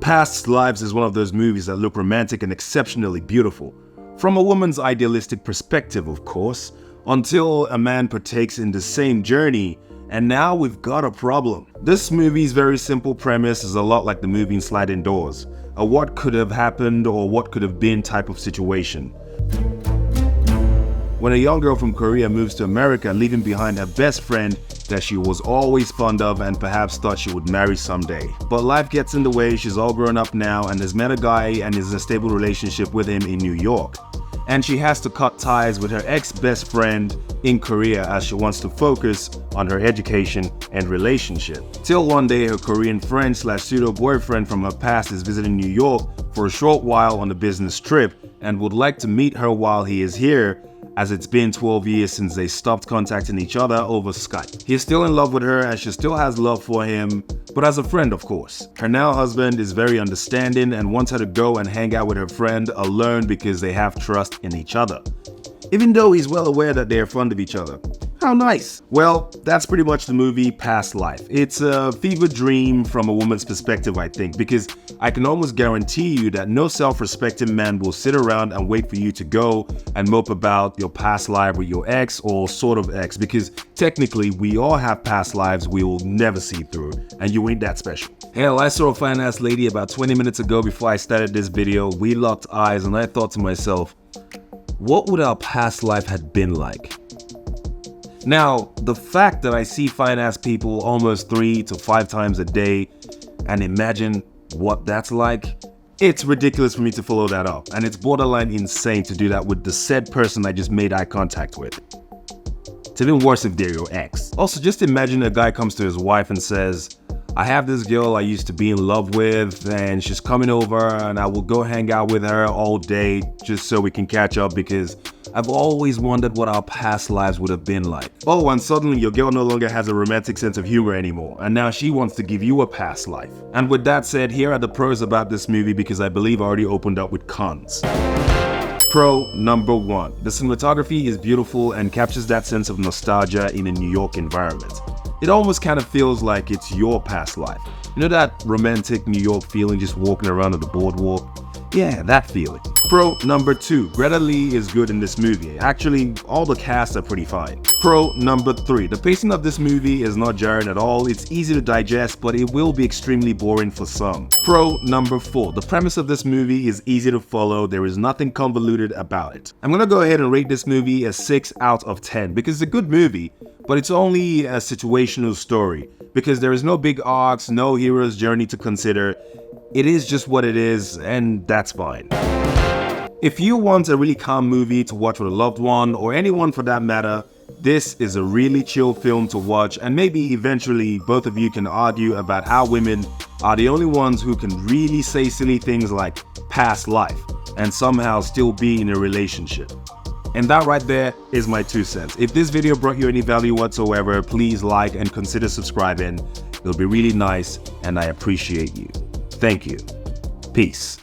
Past Lives is one of those movies that look romantic and exceptionally beautiful. From a woman's idealistic perspective, of course, until a man partakes in the same journey, and now we've got a problem. This movie's very simple premise is a lot like the movie Sliding Doors, a what could have happened or what could have been type of situation. When a young girl from Korea moves to America, leaving behind her best friend that she was always fond of and perhaps thought she would marry someday. But life gets in the way, she's all grown up now and has met a guy and is in a stable relationship with him in New York. And she has to cut ties with her ex-best friend in Korea as she wants to focus on her education and relationship. Till one day her Korean friend slash pseudo boyfriend from her past is visiting New York for a short while on a business trip and would like to meet her while he is here, as it's been 12 years since they stopped contacting each other over Skype. He is still in love with her and she still has love for him, but as a friend of course. Her now husband is very understanding and wants her to go and hang out with her friend alone because they have trust in each other. Even though he's well aware that they are fond of each other. How nice. Well, that's pretty much the movie Past Life. It's a fever dream from a woman's perspective, I think, because I can almost guarantee you that no self-respecting man will sit around and wait for you to go and mope about your past life with your ex or sort of ex, because technically we all have past lives we will never see through, and you ain't that special. Hell, I saw a fine-ass lady about 20 minutes ago before I started this video. We locked eyes and I thought to myself, what would our past life had been like? Now, the fact that I see fine-ass people almost 3 to 5 times a day and imagine what that's like, it's ridiculous for me to follow that up, and it's borderline insane to do that with the said person I just made eye contact with. It's even worse if they're your ex. Also, just imagine a guy comes to his wife and says, I have this girl I used to be in love with and she's coming over and I will go hang out with her all day just so we can catch up because I've always wondered what our past lives would have been like. Oh, and suddenly your girl no longer has a romantic sense of humor anymore, and now she wants to give you a past life. And with that said, here are the pros about this movie because I believe I already opened up with cons. Pro number 1. The cinematography is beautiful and captures that sense of nostalgia in a New York environment. It almost kind of feels like it's your past life. You know that romantic New York feeling just walking around on the boardwalk? Yeah, that feeling. Pro number 2. Greta Lee is good in this movie. Actually, all the cast are pretty fine. Pro number 3. The pacing of this movie is not jarring at all. It's easy to digest, but it will be extremely boring for some. Pro number 4. The premise of this movie is easy to follow. There is nothing convoluted about it. I'm gonna go ahead and rate this movie a 6 out of 10 because it's a good movie, but it's only a situational story because there is no big arcs, no hero's journey to consider. It is just what it is, and that's fine. If you want a really calm movie to watch with a loved one, or anyone for that matter, this is a really chill film to watch, and maybe eventually both of you can argue about how women are the only ones who can really say silly things like past life and somehow still be in a relationship. And that right there is my 2 cents. If this video brought you any value whatsoever, please like and consider subscribing. It'll be really nice and I appreciate you. Thank you. Peace.